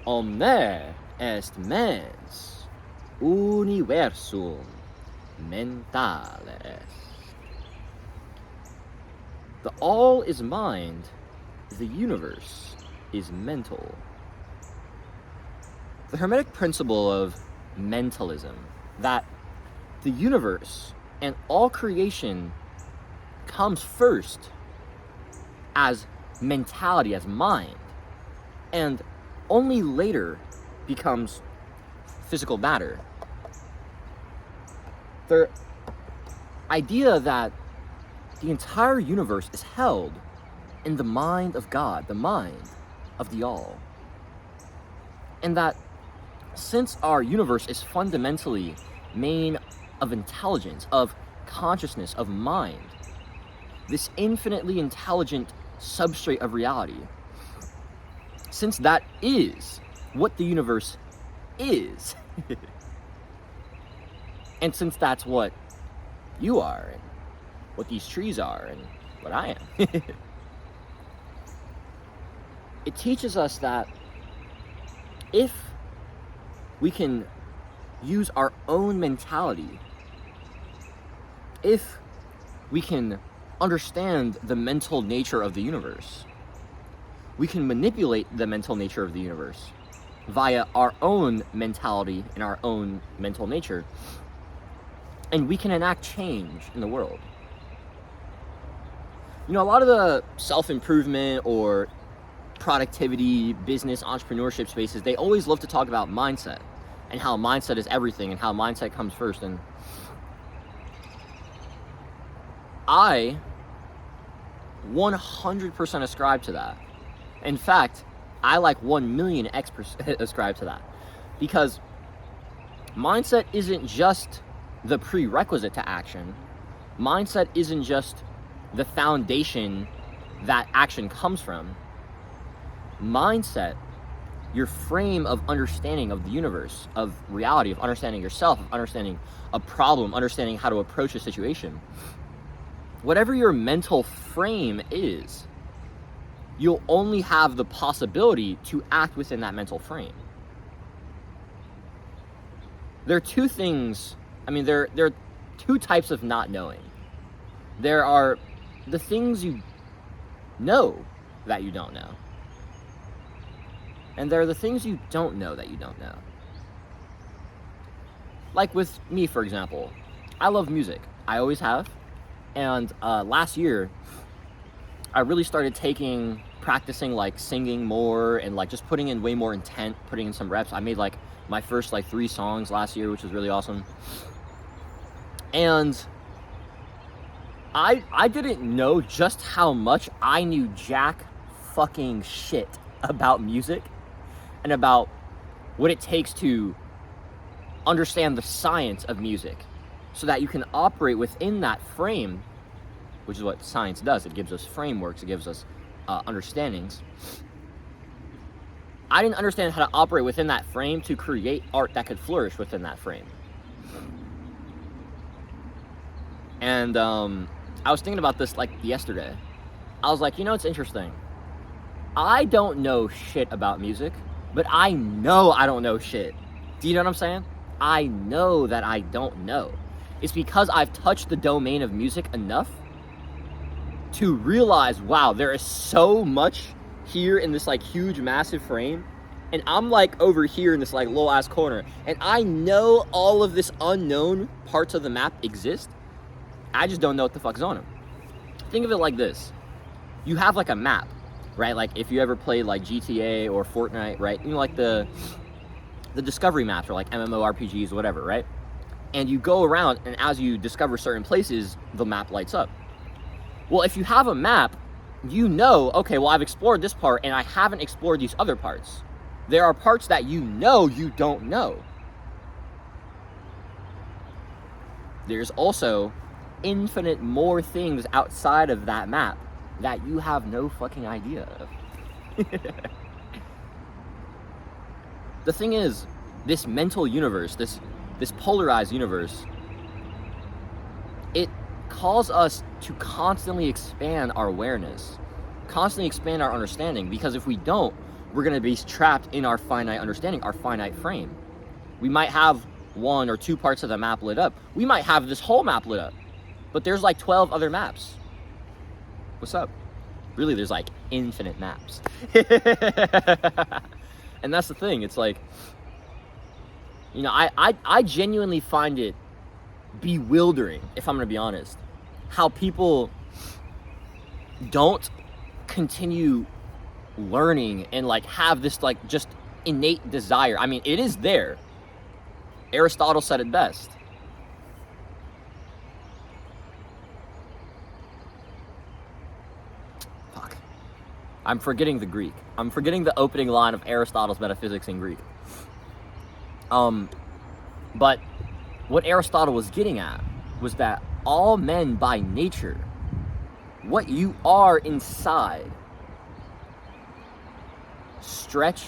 omne est mens, universum mentale est. The all is mind, the universe is mental. The Hermetic principle of mentalism, that the universe and all creation comes first as mentality, as mind, and only later becomes physical matter. The idea that the entire universe is held in the mind of God, the mind of the all. And that since our universe is fundamentally made of intelligence, of consciousness, of mind, this infinitely intelligent substrate of reality, since that is what the universe is, and since that's what you are, and what these trees are, and what I am, it teaches us that if we can use our own mentality, if we can understand the mental nature of the universe, we can manipulate the mental nature of the universe via our own mentality and our own mental nature, and we can enact change in the world. You know, a lot of the self-improvement or productivity, business, entrepreneurship spaces, they always love to talk about mindset and how mindset is everything and how mindset comes first. And I 100% ascribe to that. In fact, I like 1,000,000% ascribe to that, because mindset isn't just the prerequisite to action. Mindset isn't just the foundation that action comes from. Mindset, your frame of understanding of the universe, of reality, of understanding yourself, of understanding a problem, understanding how to approach a situation, whatever your mental frame is, you'll only have the possibility to act within that mental frame. There are two things, there are two types of not knowing. There are the things you know that you don't know, and there are the things you don't know that you don't know. Like with me, for example, I love music. I always have. And last year, I really started practicing like singing more and like just putting in way more intent, putting in some reps. I made like my first like 3 songs last year, which was really awesome. And I didn't know just how much I knew jack fucking shit about music and about what it takes to understand the science of music so that you can operate within that frame, which is what science does. It gives us frameworks, it gives us understandings. I didn't understand how to operate within that frame to create art that could flourish within that frame. And I was thinking about this like yesterday. I was like, it's interesting. I don't know shit about music, but I know I don't know shit. Do you know what I'm saying? I know that I don't know. It's because I've touched the domain of music enough to realize, wow, there is so much here in this like huge, massive frame, and I'm like over here in this like little ass corner, and I know all of this unknown parts of the map exist. I just don't know what the fuck's on them. Think of it like this. You have like a map, right? Like if you ever played like GTA or Fortnite, right? Like the discovery maps or like MMORPGs, whatever, right? And you go around, and as you discover certain places, the map lights up. Well, if you have a map, okay, well, I've explored this part and I haven't explored these other parts. There are parts that you don't know. There's also infinite more things outside of that map that you have no fucking idea of. The thing is, this mental universe, this polarized universe, it calls us to constantly expand our awareness, constantly expand our understanding, because if we don't, we're going to be trapped in our finite understanding, our finite frame. We might have 1 or 2 parts of the map lit up. We might have this whole map lit up, but there's like 12 other maps. What's up? Really, there's like infinite maps. And that's the thing. It's like, you know, I genuinely find it bewildering, if I'm going to be honest, how people don't continue learning and like have this like just innate desire. I mean, it is there. Aristotle said it best. Fuck. I'm forgetting the Greek. I'm forgetting the opening line of Aristotle's Metaphysics in Greek. But what Aristotle was getting at was that all men by nature, what you are inside, stretch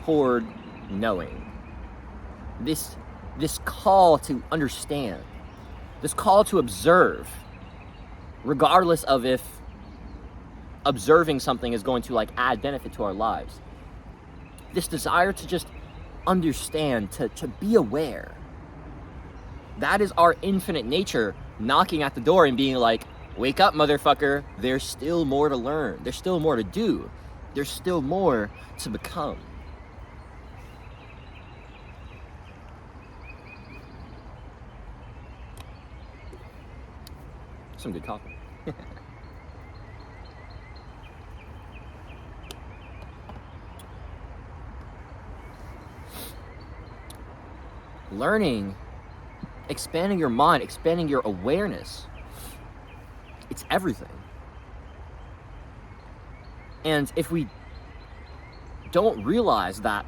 toward knowing. This call to understand, this call to observe, regardless of if observing something is going to like add benefit to our lives. This desire to just understand, to be aware. That is our infinite nature knocking at the door and being like, wake up, motherfucker. There's still more to learn. There's still more to do. There's still more to become. Some good coffee. Learning, expanding your mind, expanding your awareness, it's everything. And if we don't realize that,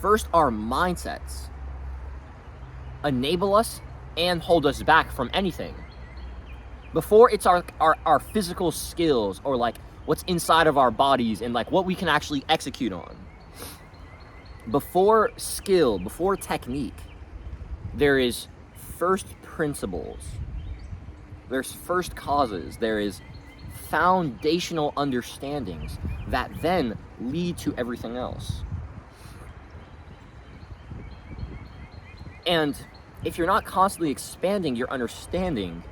first, our mindsets enable us and hold us back from anything. Before it's our physical skills or like what's inside of our bodies and like what we can actually execute on. Before skill, before technique, there is first principles. There's first causes. There is foundational understandings that then lead to everything else. And if you're not constantly expanding your understanding,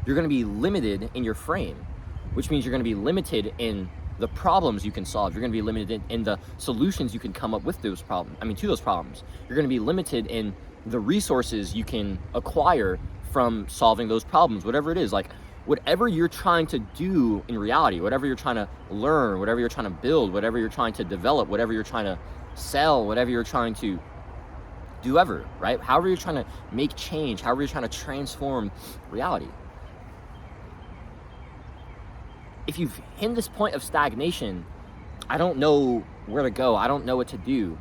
you're going to be limited in your frame, which means you're going to be limited in the problems you can solve. You're going to be limited in the solutions you can come up with those problems. To those problems. You're going to be limited in the resources you can acquire from solving those problems, whatever it is. Like, whatever you're trying to do in reality, whatever you're trying to learn, whatever you're trying to build, whatever you're trying to develop, whatever you're trying to sell, whatever you're trying to do ever, right? However you're trying to make change, however you're trying to transform reality. If you've hit this point of stagnation, I don't know where to go, I don't know what to do.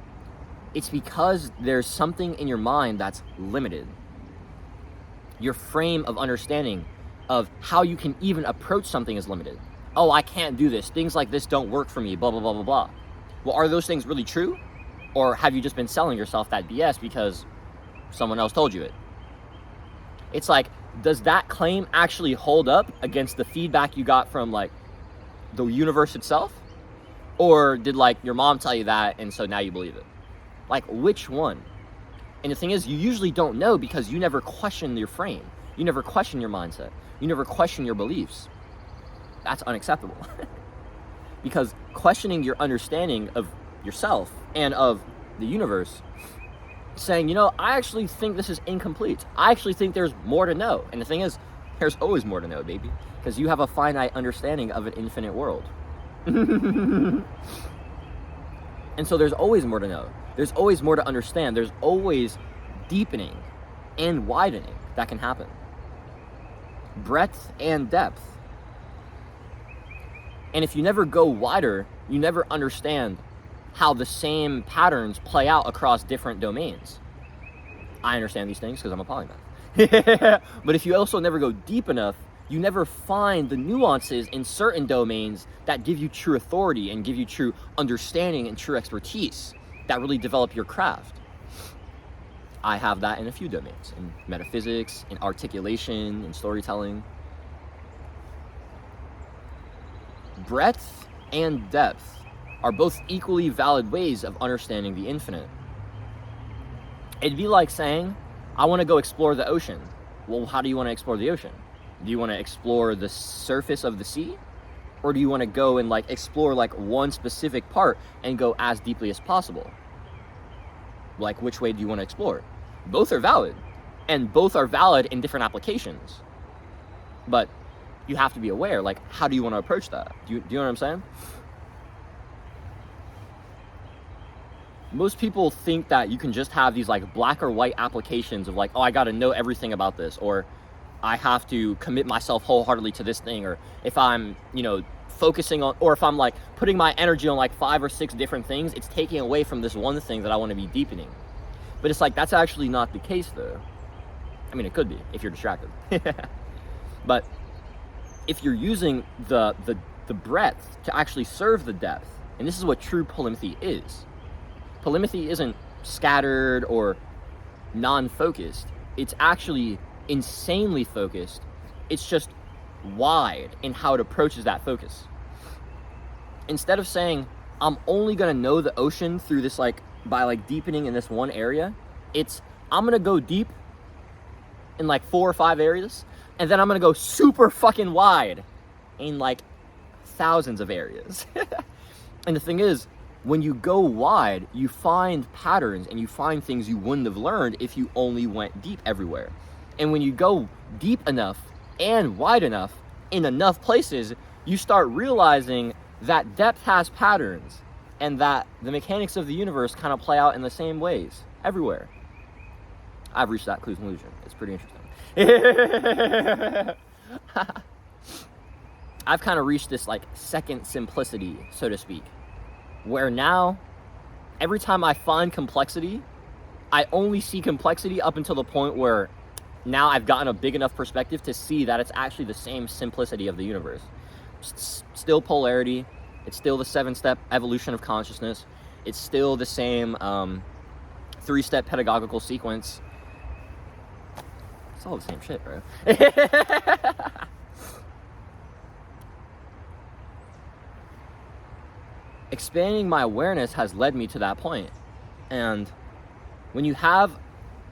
It's because there's something in your mind that's limited. Your frame of understanding of how you can even approach something is limited. Oh, I can't do this. Things like this don't work for me, blah, blah, blah, blah, blah. Well, are those things really true? Or have you just been selling yourself that BS because someone else told you it? It's like, does that claim actually hold up against the feedback you got from like the universe itself? Or did like your mom tell you that and so now you believe it? Like, which one? And the thing is, you usually don't know because you never question your frame. You never question your mindset. You never question your beliefs. That's unacceptable. Because questioning your understanding of yourself and of the universe, saying, you know, I actually think this is incomplete. I actually think there's more to know. And the thing is, there's always more to know, baby. Because you have a finite understanding of an infinite world. And so there's always more to know. There's always more to understand. There's always deepening and widening that can happen. Breadth and depth. And if you never go wider, you never understand how the same patterns play out across different domains. I understand these things because I'm a polymath. But if you also never go deep enough, you never find the nuances in certain domains that give you true authority and give you true understanding and true expertise that really develop your craft. I have that in a few domains, in metaphysics, in articulation, in storytelling. Breadth and depth are both equally valid ways of understanding the infinite. It'd be like saying, I want to go explore the ocean. Well, how do you want to explore the ocean? Do you want to explore the surface of the sea? Or do you want to go and like explore like one specific part and go as deeply as possible? Like, which way do you want to explore? Both are valid, and both are valid in different applications. But you have to be aware, like, how do you want to approach that? Do you know what I'm saying? Most people think that you can just have these like black or white applications of like, oh, I got to know everything about this, or I have to commit myself wholeheartedly to this thing, or if I'm, you know, focusing on, or if I'm like putting my energy on like 5 or 6 different things, it's taking away from this one thing that I want to be deepening. But it's like, that's actually not the case though. I mean, it could be if you're distracted. But if you're using the breadth to actually serve the depth, and this is what true polymathy is. Polymathy isn't scattered or non-focused. It's actually insanely focused. It's just wide in how it approaches that focus. Instead of saying, I'm only gonna know the ocean through this like, by like deepening in this one area, it's, I'm gonna go deep in like 4 or 5 areas, and then I'm gonna go super fucking wide in like thousands of areas. And the thing is, when you go wide, you find patterns and you find things you wouldn't have learned if you only went deep everywhere. And when you go deep enough and wide enough in enough places, you start realizing that depth has patterns and that the mechanics of the universe kind of play out in the same ways everywhere. I've reached that conclusion. It's pretty interesting. I've kind of reached this like second simplicity, so to speak, where now every time I find complexity, I only see complexity up until the point where now I've gotten a big enough perspective to see that it's actually the same simplicity of the universe. Still polarity, it's still the 7-step evolution of consciousness, it's still the same 3-step pedagogical sequence. It's all the same shit, bro. Expanding my awareness has led me to that point. And when you have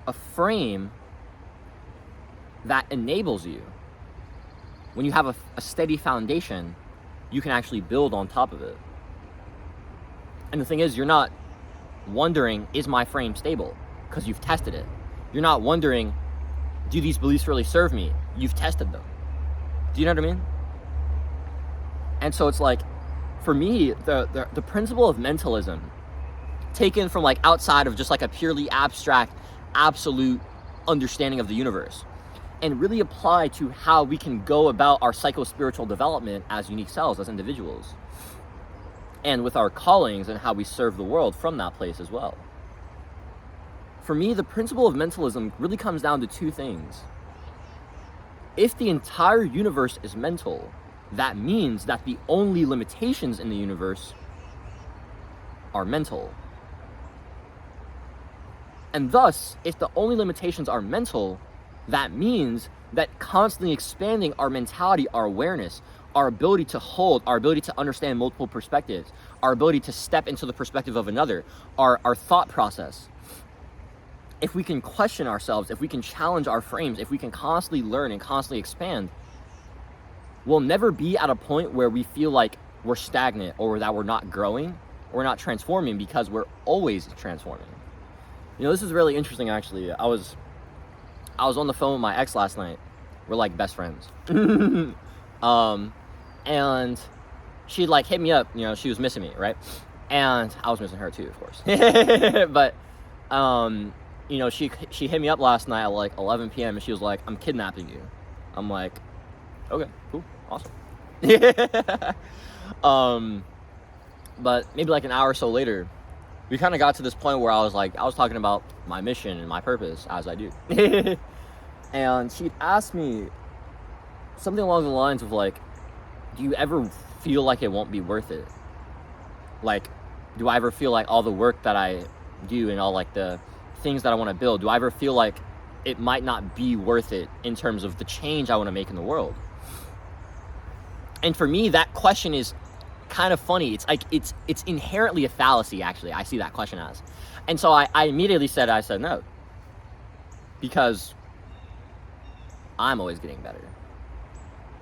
a frame that enables you, when you have a steady foundation, you can actually build on top of it. And the thing is, you're not wondering, is my frame stable? Because you've tested it. You're not wondering, do these beliefs really serve me? You've tested them. Do you know what I mean? And so it's like, for me, the principle of mentalism, taken from like outside of just like a purely abstract, absolute understanding of the universe, and really apply to how we can go about our psycho-spiritual development as unique selves, as individuals, and with our callings and how we serve the world from that place as well. For me, the principle of mentalism really comes down to 2 things. If the entire universe is mental, that means that the only limitations in the universe are mental. And thus, if the only limitations are mental, that means that constantly expanding our mentality, our awareness, our ability to hold, our ability to understand multiple perspectives, our ability to step into the perspective of another, our thought process. If we can question ourselves, if we can challenge our frames, if we can constantly learn and constantly expand, we'll never be at a point where we feel like we're stagnant or that we're not growing or not transforming, because we're always transforming. You know, this is really interesting actually. I was on the phone with my ex last night. We're like best friends. And she like hit me up, you know, she was missing me, right? And I was missing her too, of course. But, you know, she hit me up last night at like 11 p.m. and she was like, I'm kidnapping you. I'm like, okay, cool, awesome. But maybe like an hour or so later, we kind of got to this point where I was talking about my mission and my purpose, as I do. And she'd asked me something along the lines of like, do you ever feel like it won't be worth it? Like, do I ever feel like all the work that I do and all like the things that I want to build, do I ever feel like it might not be worth it in terms of the change I want to make in the world? And for me, that question is kind of funny. It's like, it's inherently a fallacy, actually, I see that question as. And so I immediately said no. Because I'm always getting better.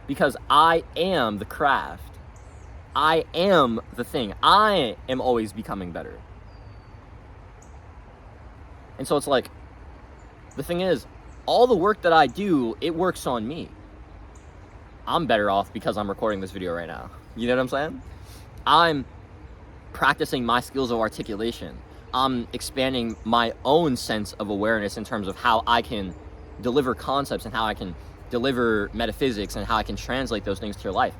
Because I am the craft. I am the thing. I am always becoming better. And so it's like, the thing is, all the work that I do, it works on me. I'm better off because I'm recording this video right now. You know what I'm saying? I'm practicing my skills of articulation. I'm expanding my own sense of awareness in terms of how I can deliver concepts and how I can deliver metaphysics and how I can translate those things to your life.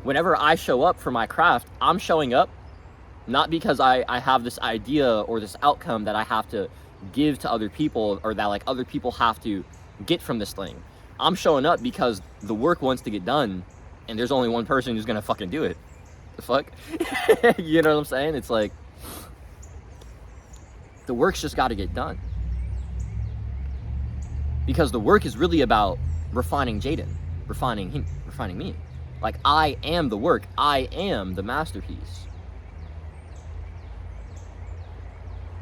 Whenever I show up for my craft, I'm showing up not because I have this idea or this outcome that I have to give to other people or that like other people have to get from this thing. I'm showing up because the work wants to get done and there's only one person who's gonna fucking do it. The fuck? You know what I'm saying? It's like, the work's just gotta get done. Because the work is really about refining Jaden, refining him, refining me. Like, I am the work, I am the masterpiece.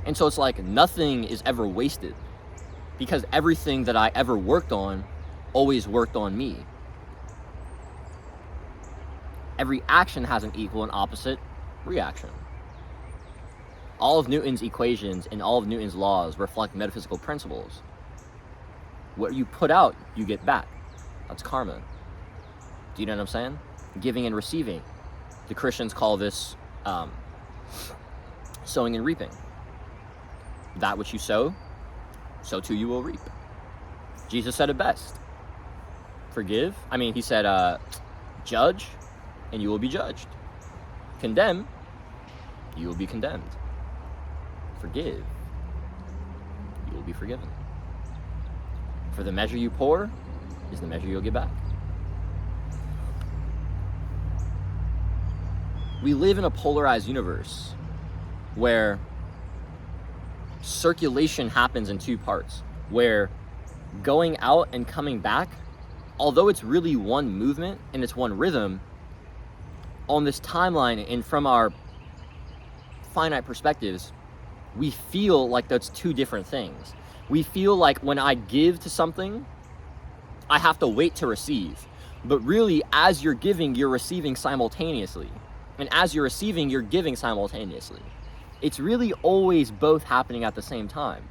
And so it's like nothing is ever wasted because everything that I ever worked on always worked on me. Every action has an equal and opposite reaction. All of Newton's equations and all of Newton's laws reflect metaphysical principles. What you put out, you get back. That's karma. Do you know what I'm saying? Giving and receiving. The Christians call this sowing and reaping. That which you sow, so too you will reap. Jesus said it best. He said, judge, and you will be judged. Condemn, you will be condemned. Forgive, you will be forgiven. For the measure you pour is the measure you'll get back. We live in a polarized universe where circulation happens in two parts, where going out and coming back, although it's really one movement and it's one rhythm, on this timeline and from our finite perspectives, we feel like that's two different things. We feel like when I give to something, I have to wait to receive. But really, as you're giving, you're receiving simultaneously. And as you're receiving, you're giving simultaneously. It's really always both happening at the same time.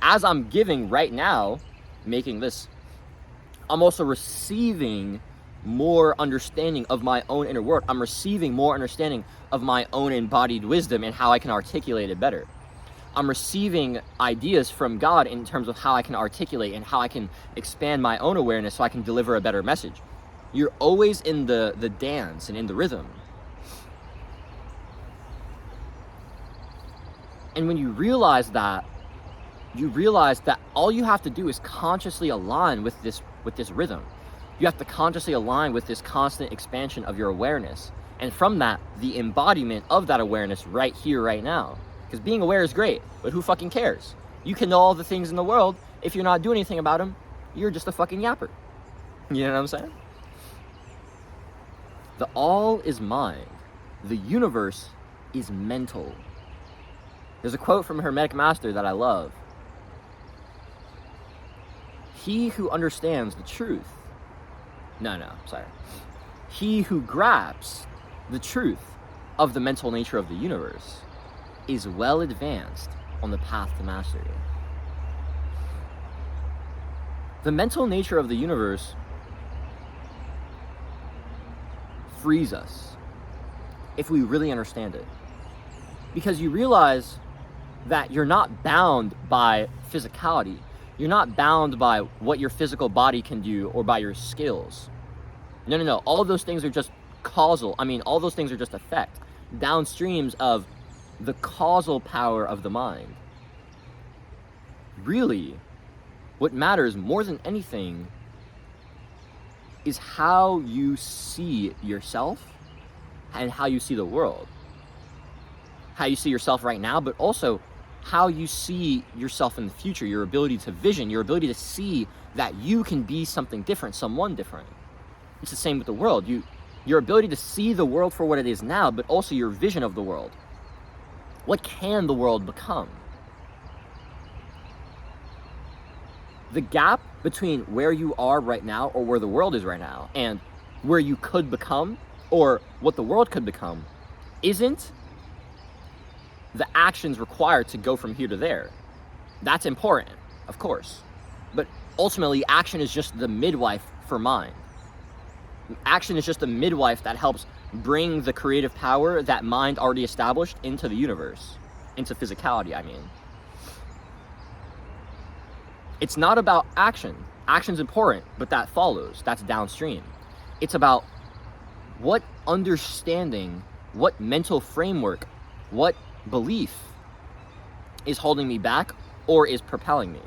As I'm giving right now, making this, I'm also receiving more understanding of my own inner work. I'm receiving more understanding of my own embodied wisdom and how I can articulate it better. I'm receiving ideas from God in terms of how I can articulate and how I can expand my own awareness so I can deliver a better message. You're always in the dance and in the rhythm. And when you realize that all you have to do is consciously align with this rhythm. You have to consciously align with this constant expansion of your awareness. And from that, the embodiment of that awareness right here, right now. Because being aware is great, but who fucking cares? You can know all the things in the world. If you're not doing anything about them, you're just a fucking yapper. You know what I'm saying? The all is mind. The universe is mental. There's a quote from a Hermetic master that I love. He who understands the truth. He who grasps the truth of the mental nature of the universe is well advanced on the path to mastery. The mental nature of the universe frees us if we really understand it. Because you realize that you're not bound by physicality. You're not bound by what your physical body can do or by your skills. No. All of those things are just causal. All those things are just effect, downstreams of the causal power of the mind. Really, what matters more than anything is how you see yourself and how you see the world. How you see yourself right now, but also how you see yourself in the future, your ability to vision, your ability to see that you can be something different, someone different. It's the same with the world. Your ability to see the world for what it is now, but also your vision of the world. What can the world become? The gap between where you are right now, or where the world is right now, and where you could become, or what the world could become, isn't the actions required to go from here to there. That's important, of course. But ultimately, action is just the midwife for mind. Action is just a midwife that helps bring the creative power that mind already established into the universe, into physicality, I mean. It's not about action. Action's important, but that follows. That's downstream. It's about what understanding, what mental framework, what belief is holding me back or is propelling me.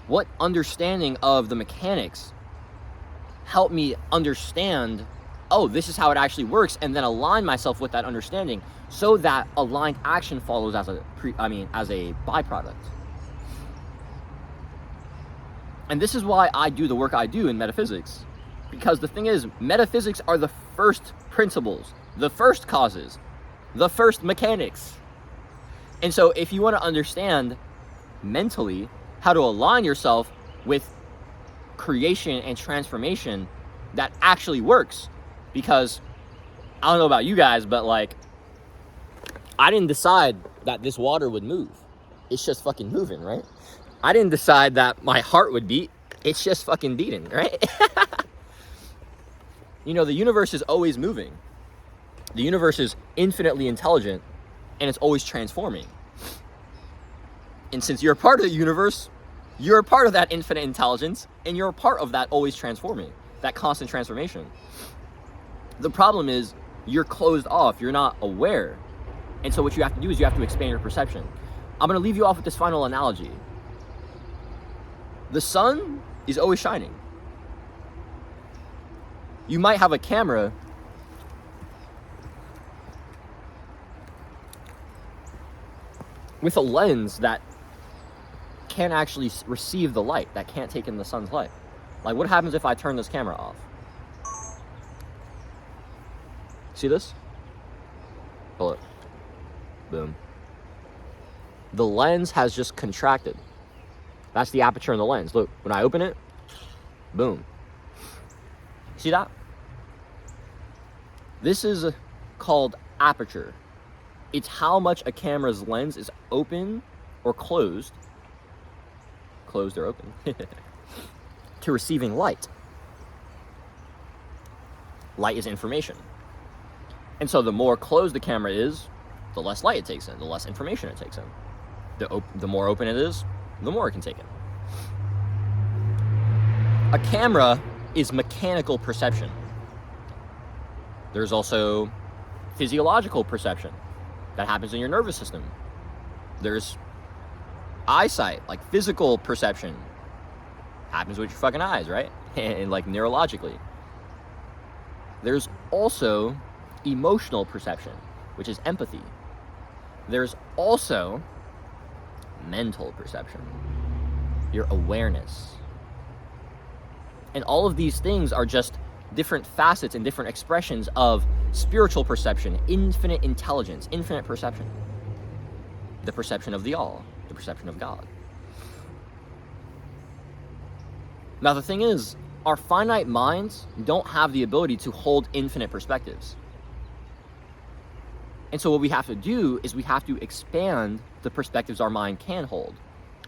What understanding of the mechanics help me understand, oh, this is how it actually works, and then align myself with that understanding so that aligned action follows as a byproduct. And this is why I do the work I do in metaphysics. Because the thing is, metaphysics are the first principles, the first causes, the first mechanics. And so if you want to understand mentally how to align yourself with creation and transformation that actually works, because I don't know about you guys, but like, I didn't decide that this water would move. It's just fucking moving, right? I didn't decide that my heart would beat. It's just fucking beating, right? You know, the universe is always moving. The universe is infinitely intelligent, and it's always transforming. And since you're a part of the universe, you're a part of that infinite intelligence, and you're a part of that always transforming, that constant transformation. The problem is you're closed off, you're not aware. And so what you have to do is you have to expand your perception. I'm going to leave you off with this final analogy. The sun is always shining. You might have a camera with a lens that can't actually receive the light, that can't take in the sun's light. Like, what happens if I turn this camera off? See this? Pull it. Boom. The lens has just contracted. That's the aperture in the lens. Look, when I open it, boom. See that? This is called aperture. It's how much a camera's lens is open or closed or open, to receiving light. Light is information. And so the more closed the camera is, the less light it takes in, the less information it takes in. The more open it is, the more it can take in. A camera is mechanical perception. There's also physiological perception that happens in your nervous system. There's eyesight, like physical perception, happens with your fucking eyes, right? And like neurologically. There's also emotional perception, which is empathy. There's also mental perception, your awareness. And all of these things are just different facets and different expressions of spiritual perception, infinite intelligence, infinite perception. The perception of the all, the perception of God. Now the thing is, our finite minds don't have the ability to hold infinite perspectives. And so what we have to do is we have to expand the perspectives our mind can hold.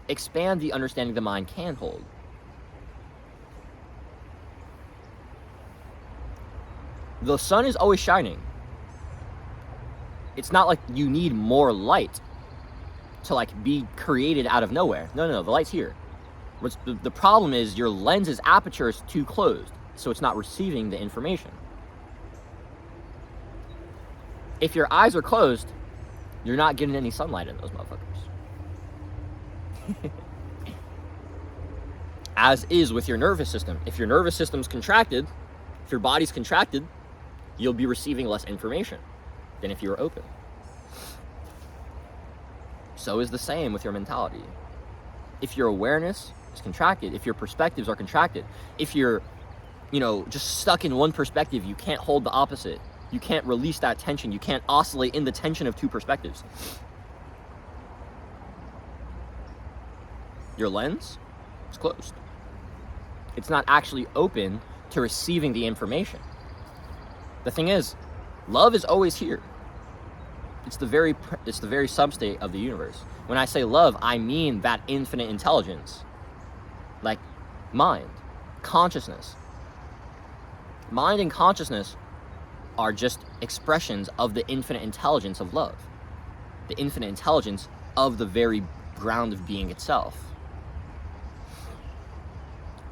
Expand the understanding the mind can hold. The sun is always shining. It's not like you need more light to like be created out of nowhere. No, the light's here. The problem is your lens's aperture is too closed, so it's not receiving the information. If your eyes are closed, you're not getting any sunlight in those motherfuckers. As is with your nervous system. If your nervous system's contracted, if your body's contracted, you'll be receiving less information than if you were open. So is the same with your mentality. If your awareness is contracted, if your perspectives are contracted, if your just stuck in one perspective. You can't hold the opposite. You can't release that tension. You can't oscillate in the tension of two perspectives. Your lens is closed. It's not actually open to receiving the information. The thing is, love is always here. It's the very substate of the universe. When I say love, I mean that infinite intelligence. Like mind, consciousness. Mind and consciousness are just expressions of the infinite intelligence of love. The infinite intelligence of the very ground of being itself.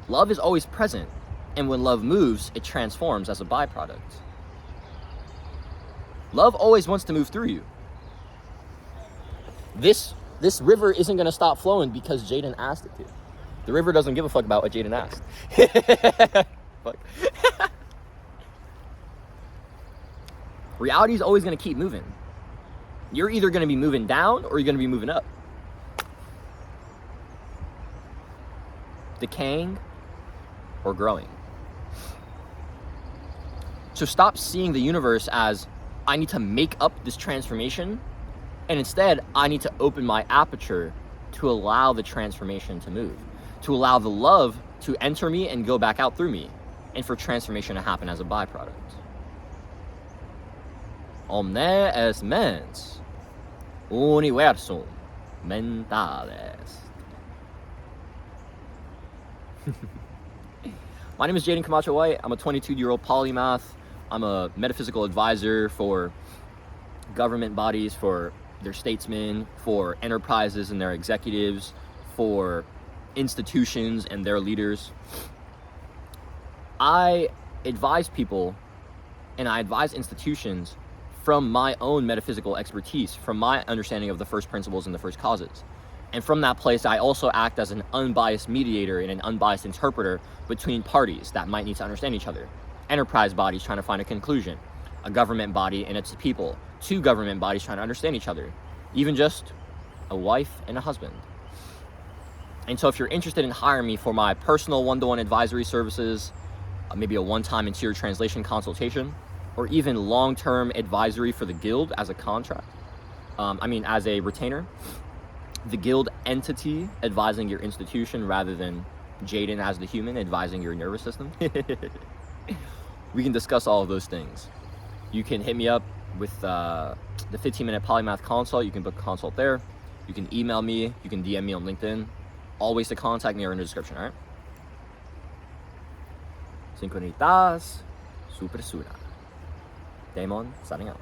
Love is always present, and when love moves, it transforms as a byproduct. Love always wants to move through you. This river isn't going to stop flowing because Jaden asked it to. The river doesn't give a fuck about what Jaden asked. Fuck. Reality is always going to keep moving. You're either going to be moving down or you're going to be moving up. Decaying or growing. So stop seeing the universe as I need to make up this transformation, and instead I need to open my aperture to allow the transformation to move, to allow the love to enter me and go back out through me, and for transformation to happen as a byproduct. Omne est mens, universum mentales. My name is Jaden Camacho White. I'm a 22-year-old polymath. I'm a metaphysical advisor for government bodies, for their statesmen, for enterprises and their executives, for institutions and their leaders. I advise people and I advise institutions from my own metaphysical expertise, from my understanding of the first principles and the first causes. And from that place, I also act as an unbiased mediator and an unbiased interpreter between parties that might need to understand each other. Enterprise bodies trying to find a conclusion, a government body and its people, two government bodies trying to understand each other, even just a wife and a husband. And so if you're interested in hiring me for my personal one-to-one advisory services, maybe a one-time interior translation consultation, or even long-term advisory for the guild as a contract, as a retainer, the guild entity advising your institution rather than Jaden as the human advising your nervous system, we can discuss all of those things. You can hit me up with the 15-minute polymath consult. You can book a consult there. You can email me. You can DM me on LinkedIn. All ways to contact me are in the description, all right? Sincronitas super sura. Damon, signing out.